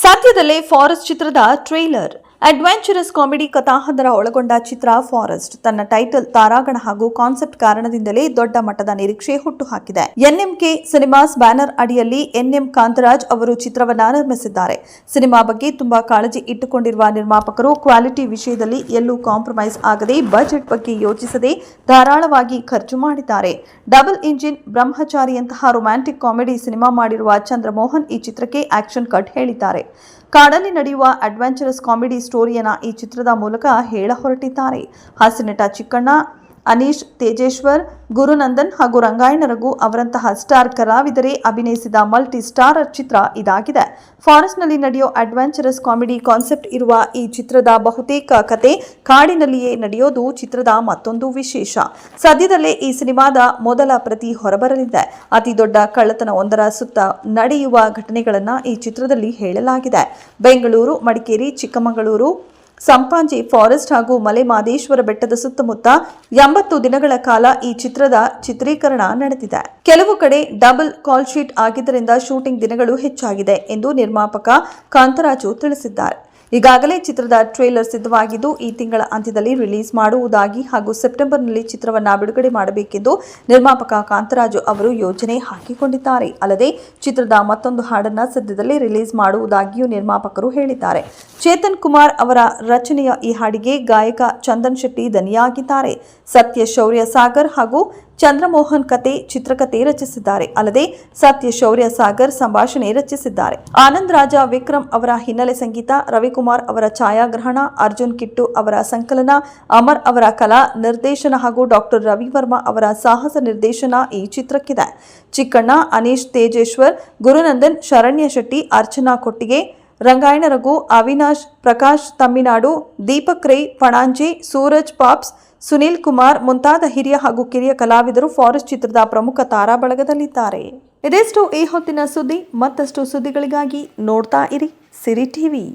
ಸದ್ಯದಲ್ಲೇ ಫಾರೆಸ್ಟ್ ಚಿತ್ರದ trailer adventurous comedy ಕಥಾಹಂದರ ಒಳಗೊಂಡ ಚಿತ್ರ ಫಾರೆಸ್ಟ್ ತನ್ನ ಟೈಟಲ್ ತಾರಾಗಣ ಹಾಗೂ ಕಾನ್ಸೆಪ್ಟ್ ಕಾರಣದಿಂದಲೇ ದೊಡ್ಡ ಮಟ್ಟದ ನಿರೀಕ್ಷೆ ಹುಟ್ಟುಹಾಕಿದೆ. ಎನ್ಎಂಕೆ ಸಿನಿಮಾಸ್ ಬ್ಯಾನರ್ ಅಡಿಯಲ್ಲಿ ಎನ್ಎಂ ಕಾಂತರಾಜ್ ಅವರು ಚಿತ್ರವನ್ನ ನಿರ್ಮಿಸಿದ್ದಾರೆ. ಸಿನಿಮಾ ಬಗ್ಗೆ ತುಂಬಾ ಕಾಳಜಿ ಇಟ್ಟುಕೊಂಡಿರುವ ನಿರ್ಮಾಪಕರು ಕ್ವಾಲಿಟಿ ವಿಷಯದಲ್ಲಿ ಎಲ್ಲೂ ಕಾಂಪ್ರಮೈಸ್ ಆಗದೆ ಬಜೆಟ್ ಬಗ್ಗೆ ಯೋಚಿಸದೆ ಧಾರಾಳವಾಗಿ ಖರ್ಚು ಮಾಡಿದ್ದಾರೆ. ಡಬಲ್ ಇಂಜಿನ್ ಬ್ರಹ್ಮಚಾರಿಯಂತಹ ರೊಮ್ಯಾಂಟಿಕ್ ಕಾಮಿಡಿ ಸಿನಿಮಾ ಮಾಡಿರುವ ಚಂದ್ರಮೋಹನ್ ಈ ಚಿತ್ರಕ್ಕೆ ಆಕ್ಷನ್ ಕಟ್ ಹೇಳಿದ್ದಾರೆ. ಕಾಡಲ್ಲಿ ನಡೆಯುವ ಅಡ್ವೆಂಚರಸ್ ಕಾಮಿಡಿ ಸ್ಟೋರಿಯನ್ನ ಈ ಚಿತ್ರದ ಮೂಲಕ ಹೇಳ ಹೊರಟಿದ್ದಾರೆ. ಹಾಸ್ಯನಟ ಚಿಕ್ಕಣ್ಣ, ಅನೀಶ್ ತೇಜೇಶ್ವರ್, ಗುರುನಂದನ್ ಹಾಗೂ ರಂಗಾಯಣ ರಘು ಅವರಂತಹ ಸ್ಟಾರ್ ಕಲಾವಿದರೇ ಅಭಿನಯಿಸಿದ ಮಲ್ಟಿ ಸ್ಟಾರರ್ ಚಿತ್ರ ಇದಾಗಿದೆ. ಫಾರೆಸ್ಟ್ನಲ್ಲಿ ನಡೆಯೋ ಅಡ್ವೆಂಚರಸ್ ಕಾಮಿಡಿ ಕಾನ್ಸೆಪ್ಟ್ ಇರುವ ಈ ಚಿತ್ರದ ಬಹುತೇಕ ಕತೆ ಕಾಡಿನಲ್ಲಿಯೇ ನಡೆಯೋದು ಚಿತ್ರದ ಮತ್ತೊಂದು ವಿಶೇಷ. ಸದ್ಯದಲ್ಲೇ ಈ ಸಿನಿಮಾದ ಮೊದಲ ಪ್ರತಿ ಹೊರಬರಲಿದೆ. ಅತಿ ದೊಡ್ಡ ಕಳ್ಳತನವೊಂದರ ಸುತ್ತ ನಡೆಯುವ ಘಟನೆಗಳನ್ನು ಈ ಚಿತ್ರದಲ್ಲಿ ಹೇಳಲಾಗಿದೆ. ಬೆಂಗಳೂರು, ಮಡಿಕೇರಿ, ಚಿಕ್ಕಮಗಳೂರು, ಸಂಪಾಜೆ ಫಾರೆಸ್ಟ್ ಹಾಗೂ ಮಲೆ ಮಹದೇಶ್ವರ ಬೆಟ್ಟದ ಸುತ್ತಮುತ್ತ 80 ದಿನಗಳ ಕಾಲ ಈ ಚಿತ್ರದ ಚಿತ್ರೀಕರಣ ನಡೆದಿದೆ. ಕೆಲವು ಕಡೆ ಡಬಲ್ ಕಾಲ್ ಶೀಟ್ ಆಗಿದ್ದರಿಂದ ಶೂಟಿಂಗ್ ದಿನಗಳು ಹೆಚ್ಚಾಗಿದೆ ಎಂದು ನಿರ್ಮಾಪಕ ಕಾಂತರಾಜು ತಿಳಿಸಿದ್ದಾರೆ. ಈಗಾಗಲೇ ಚಿತ್ರದ ಟ್ರೇಲರ್ ಸಿದ್ಧವಾಗಿದ್ದು ಈ ತಿಂಗಳ ಅಂತ್ಯದಲ್ಲಿ ರಿಲೀಸ್ ಮಾಡುವುದಾಗಿ ಹಾಗೂ ಸೆಪ್ಟೆಂಬರ್ನಲ್ಲಿ ಚಿತ್ರವನ್ನು ಬಿಡುಗಡೆ ಮಾಡಬೇಕೆಂದು ನಿರ್ಮಾಪಕ ಕಾಂತರಾಜು ಅವರು ಯೋಜನೆ ಹಾಕಿಕೊಂಡಿದ್ದಾರೆ. ಅಲ್ಲದೆ ಚಿತ್ರದ ಮತ್ತೊಂದು ಹಾಡನ್ನು ಸದ್ಯದಲ್ಲೇ ರಿಲೀಸ್ ಮಾಡುವುದಾಗಿಯೂ ನಿರ್ಮಾಪಕರು ಹೇಳಿದ್ದಾರೆ. ಚೇತನ್ ಕುಮಾರ್ ಅವರ ರಚನೆಯ ಈ ಹಾಡಿಗೆ ಗಾಯಕ ಚಂದನ್ ಶೆಟ್ಟಿ ದನಿಯಾಗಿದ್ದಾರೆ. ಸತ್ಯ ಶೌರ್ಯ ಸಾಗರ್ ಹಾಗೂ ಚಂದ್ರಮೋಹನ್ ಚಿತ್ರಕಥೆ ರಚಿಸಿದ್ದಾರೆ. ಅಲ್ಲದೆ ಸತ್ಯ ಶೌರ್ಯ ಸಾಗರ್ ಸಂಭಾಷಣೆ ರಚಿಸಿದ್ದಾರೆ. ಆನಂದ್ ರಾಜ ವಿಕ್ರಮ್ ಅವರ ಹಿನ್ನೆಲೆ ಸಂಗೀತ, ರವಿಕುಮಾರ್ ಅವರ ಛಾಯಾಗ್ರಹಣ, ಅರ್ಜುನ್ ಕಿಟ್ಟು ಅವರ ಸಂಕಲನ, ಅಮರ್ ಅವರ ಕಲಾ ನಿರ್ದೇಶನ ಹಾಗೂ ಡಾಕ್ಟರ್ ರವಿವರ್ಮ ಅವರ ಸಾಹಸ ನಿರ್ದೇಶನ ಈ ಚಿತ್ರಕ್ಕಿದೆ. ಚಿಕ್ಕಣ್ಣ, ಅನೀಶ್ ತೇಜೇಶ್ವರ್, ಗುರುನಂದನ್, ಶರಣ್ಯ ಶೆಟ್ಟಿ, ಅರ್ಚನಾ ಕೊಟ್ಟಿಗೆ, ರಂಗಾಯಣ ರಘು, ಅವಿನಾಶ್, ಪ್ರಕಾಶ್ ತಮ್ಮಿನಾಡು, ದೀಪಕ್ ರೈ, ಪಣಾಂಜೆ, ಸೂರಜ್ ಪಾಪ್ಸ್, ಸುನೀಲ್ ಕುಮಾರ್ ಮುಂತಾದ ಹಿರಿಯ ಹಾಗೂ ಕಿರಿಯ ಕಲಾವಿದರು ಫಾರೆಸ್ಟ್ ಚಿತ್ರದ ಪ್ರಮುಖ ತಾರಾ ಬಳಗದಲ್ಲಿದ್ದಾರೆ. ಇದೆಷ್ಟು ಈ ಹೊತ್ತಿನ ಸುದ್ದಿ. ಮತ್ತಷ್ಟು ಸುದ್ದಿಗಳಿಗಾಗಿ ನೋಡ್ತಾ ಇರಿ ಸಿರಿ ಟಿವಿ.